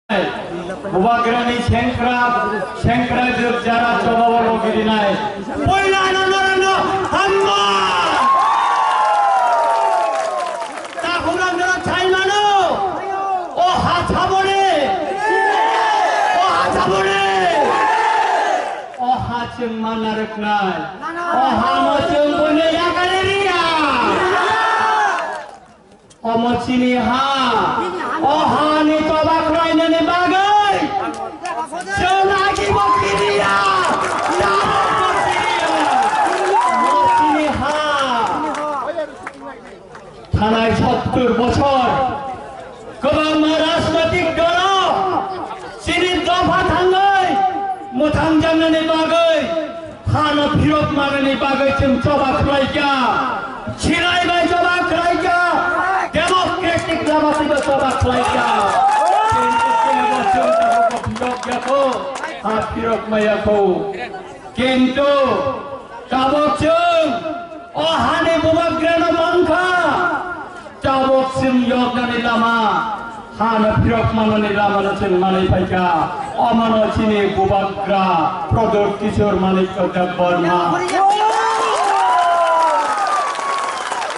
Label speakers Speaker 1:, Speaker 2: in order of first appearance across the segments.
Speaker 1: Bubagrani Shankra Jara Chobawalo Girinai. Poilana Narano Hamba Tahurandra Taimano Oh Hatabone Oh Hatabone Oh Hachim Manaraknai Oh Hamachum Bune Yakaleria Oh Mochini Ha Oh Hani Tobak Rainani Bagai Sonagi Mokiria Mochini Ha Thanai 70 বছর Kobang Marasmatik Dolo Sini Dofa Thangai Muthang Janani Bagai Hana Phirot Magani Bagai Chim Tobak Raika Chirai Bai Tobak Raika Democratic Lamasi Tobak Raika Pirok Mayako Kento Kabokchung Ohane Bubagrana Mangka Kabokchung Yogani Lama Hana Pirok Manani Lama Nachin Mani Paika Omano Chini Bubagra Prodor Kishor Manik Kodak Burma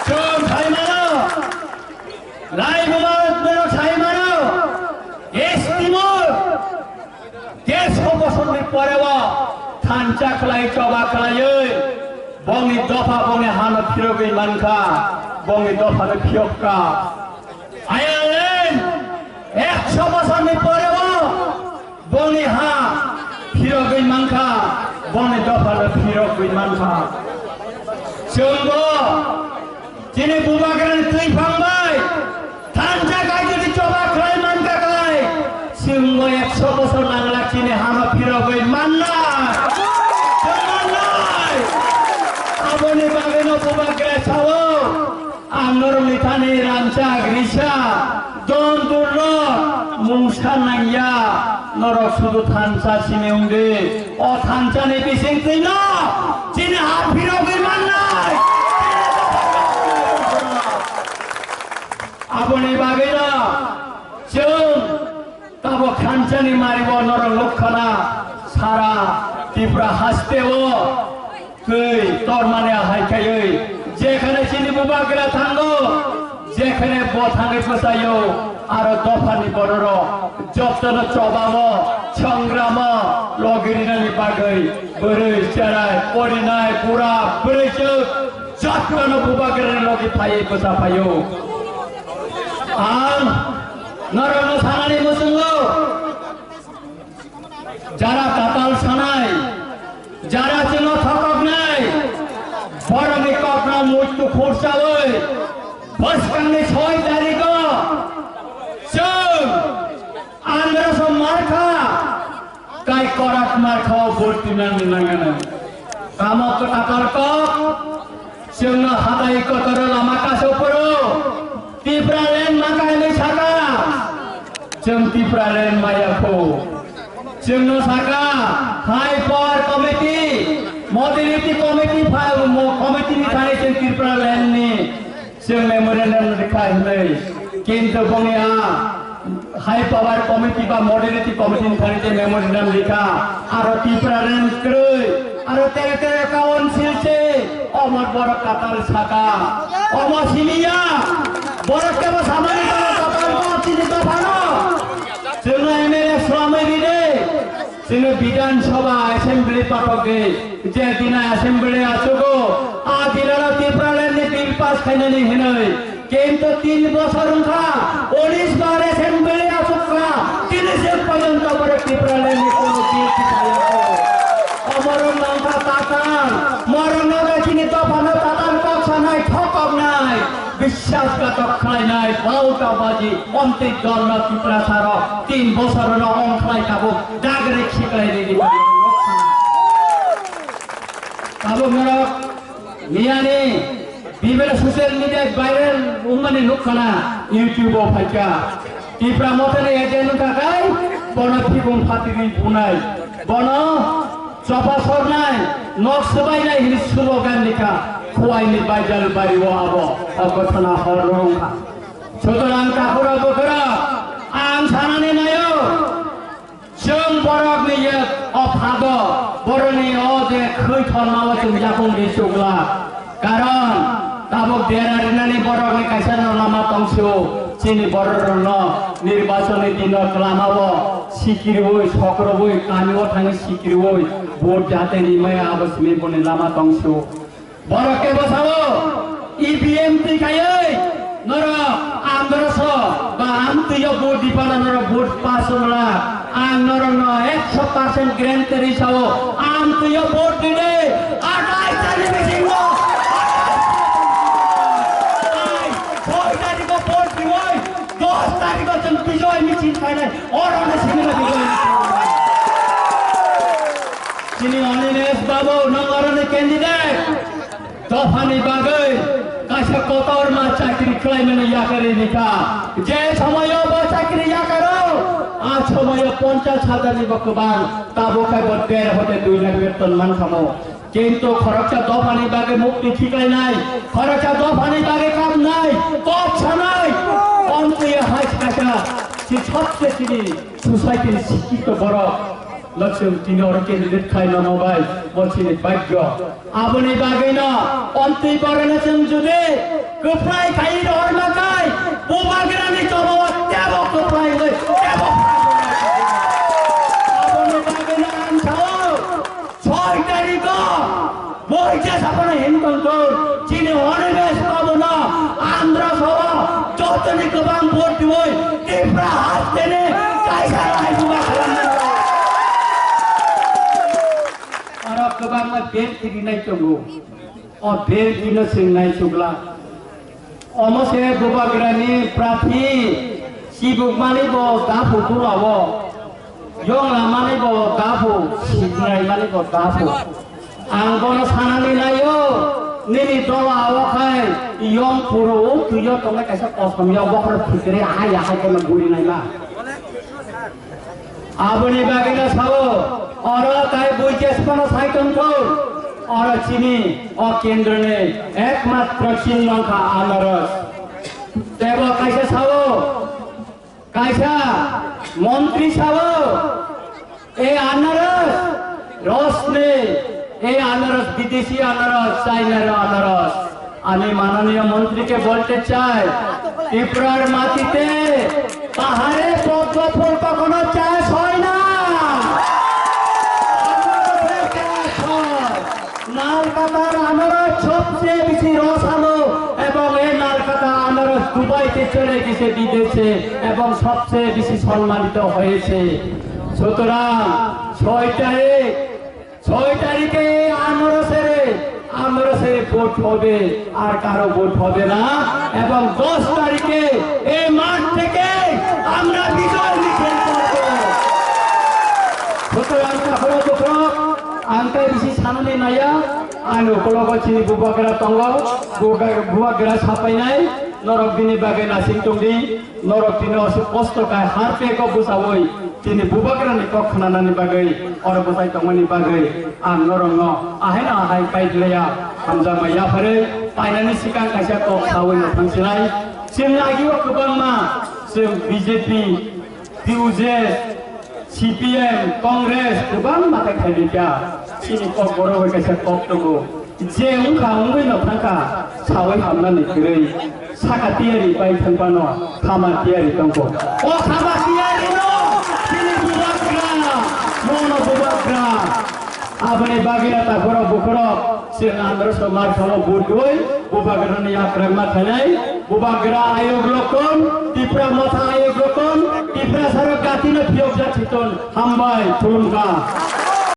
Speaker 1: Chung Thaimano Lai Bubak Mero Thaimano Yes Timur Yes Hobosonir Porewa Thancha Kalai Choba Kalai Bongi Dofa Bongi Hana Pirogi Manka Bongi Dofa de Piokka Ayalen 100 বছরের পরেও Bongi Ha Pirogi Manka Bongi Dofa de Pirogi Manka Chungbo Jini Bubagrani Tui Pangbai Thancha Kai Jodi Choba Kalai Manka Kalai Chungbo 100 বছর নাংলা চিনে হামা ফিরগই Mannai abone bageno bubagra sawo anor litane ramcha grisha don durlo mungsa nangya norok sudu thansa sineunde o thansa ne bising tino chine ha phirogoi mannai abone bageno chung tabo khanchani maribo norok lokhana sara tipra hasteo Kei tormane haikai jekhane chini bubagra thango jekhane bothange pasayo aro dofani bororo jottono chobamo changrama logirinani bagai beurei charai porinai pura beurei chuk jottono bubagra logi phai pasapayo ang narono sanani musungo jara katal sanai jara chino thakok nai borami kopna muttu khursaloi boskanne 6 tariko chung andra markha kai korak markha borti nangana kamok tatarko chungna hadai kotor lama kasopro tipralen makai saka chung tipralen mayako Chungno Saka High Power Committee Modernity Committee Committee ni thane chung Tripura Land ni chung memorandum likhai hulai kintu bongya High Power Committee ba Modernity Committee ni thane chung memorandum likha aro Tripura Land kroi aro tere council che omor boro katar Saka omo sinia boro kebo samani katar ko chini to phano chungno MLA Swami Bide Sino Bidan Sabha Assembly Patoke Jetina Assembly Asugo Adilala Tipralani Bill Pass Khanani Hinoi Kento 3 বছর উঠা 19 বার Assembly Asuka 30 পর্যন্ত পরে Tipralani কোনো বিল পায়ako অমরণ নামটা তাতান মরণ নগে চিনি তো ভালো তাতান কথা নাই ঠকক নাই বিশ্বাসঘাতক খাই নাই বাউটাবাজি অন্তিক দল ত্রিপুরা সার 3 বছর অংখাই কাবো ডাগরে খিকাই রেডি কাবো মেরা মিয়ানি বিভিন্ন সোশ্যাল মিডিয়ায় ভাইরাল উম্মানি লোকখানা ইউটিউবও ফাইকা ত্রিপুরা মতনে এজেন্ট থাকাই বন ফিগুন ফাতিগি বুনাই বন চপা সরনাই নকশবাই নাই হিলি স্লোগান লিখা খোয়াইনি বাইজাল বাড়িও আবো অকথনা হরং সুতরাং কাকুরা বকরা আং সানানি নায়ক बर'नि जे खैथन माबा जों जाफुं दिसुग्ला कारण ताबुक देरारिनानि बर'नि कायसा लामा दंसो चिनि बर'रनो निर्वाचननि दिनाव लामाबो सिकिरबो सकरबो कानिबो थाङो सिकिरबो भोट जाते निमाय आबसनि बने लामा दंसो बर'के बसाबो ईवीएम तिखायै नर आंदरस बा आमतियो भोट दिपाना नर भोट पास होला आं नर न 100% ग्यारेंटी हिसाबो आमतियो भोट दिने आटाई तानि बिसिङो বিজয় মিছিল খাইলে অরণে সিনেমা বিজয় তিনি অনিমেষ বাবু নগরণে ক্যান্ডিডেট দফানি বাগৈ কাছে কতর মা চাকরি ক্লাইমেনে ইয়াকারে নিকা যে সময় বা চাকরি ইয়াকারো আজ সময় 50,000 নিবকবান তাবো খাইব 1.5 হতে 2 লাখ বেতন মান খামো কিন্তু খরচা দফানি বাগে মুক্তি ঠিকাই নাই খরচা দফানি বাগে কাম নাই কচ্ছা নাই অন্তয়ে হাইস কাকা যে সবচেয়ে তিনি সোসাইটির শিক্ষিত বড় লক্ষ্য তিনি ওর ক্যান্ডিডেট খাই না মোবাইল বলছেন ভাগ্য আপনি বাগে না অন্তই বরণেছেন যদি কুফরাই খাই রহর মাকাই বোবাগরানি চবত দেব কুফরাই লই দেব আপনি বাগে না আনছাও 6 তারিখ বইছে আপনি হিন্দন্তর চিনি অনিবেশ পাবো না আন্ধ্রা সহ যতনি গোবাং ভোট দিবই ত্রিপুরা হাত টেনে কাইসা রাইবুবা খালাম আর গোবাং মা বেল কিনি নাই চঙ্গু ও বেল কিনো সিং নাই চুগলা অমসে গোবাগ্রানি প্রার্থী সিবুক মানি ব দাফু তুলাবো ইয়ং লামানি ব দাফু সিগনাই মানি ব দাফু आंगोन सानानि नायो निनि दला आवखाय इयं पुरो तुयो तंगे कैसे कसमिया बखर फिकरे आय आय के गुरी नाइमा आबनि बागिना सावो और ताई बुइचेसपन साइटन को और चिनी और केंद्र ने एकमात्र चिन्हका आनरस देव कैसे सावो कैसा मंत्री सावो ए आनरस रसने এই আনারস বিদেশি আনারস চাইনার আনারস আমি মাননীয় মন্ত্রীকে বলতে চাই ত্রিপুরার মাটিতে পাহাড়ে পদ্ম ফুল কখনো চাষ হয় না নালকাতার আনারস সবচেয়ে বেশি রসালো এবং এই নালকাতা আনারস দুবাইতে চলে গেছে বিদেশে এবং সবচেয়ে বেশি সম্মানিত হয়েছে সুতরাং 6 তারিখে আনারসের ভোট হবে আর কারো ভোট হবে না এবং 10 তারিখে এই মাঠ থেকে আমরা বিজয় মিছিল করব সুতরাং আনতে বেশি সামনে নাইয়া আনো কলগছিনি বুবাগরা তঙ্গ বুবাগরা সাপাই নাই নরক দিনে বাগে নাসিং টংদি নরক দিনে অসু কষ্ট কায় হার পে কো বুসাবই তিনি বুবাগরানি কখনানানি বাগে অর বুসাই তংমানি বাগে आं नरंग आहाय आहाय बायदलेया हामजा माया फरे पाइनानि सिगां कायसा कक सावै थांसिनाय जों लागियो गोबां मा जों बीजेपी टिउजेस सीपीएम कांग्रेस गोबां माथाय खायदिया सिनि कक बर' कायसा कक दंगो जे उनखा उंगैनो थांखा सावै हामनानै गरै साका तियारि बाय थांबानो खामा तियारि दंगो ओ खामा तियारि नो सिनि बुबाग्रा मोनो बुबाग्रा आपने बागिना ताफरो बुखरो सिर आंध्र समाज खमो बुटोय बुबागरानि आक्रमा थानाय बुबागरा आयोग लोकन टिप्रा मथा आयोग लोकन टिप्रा सरक गातिनो फियोग जाथितन हामबाय थुलुंगा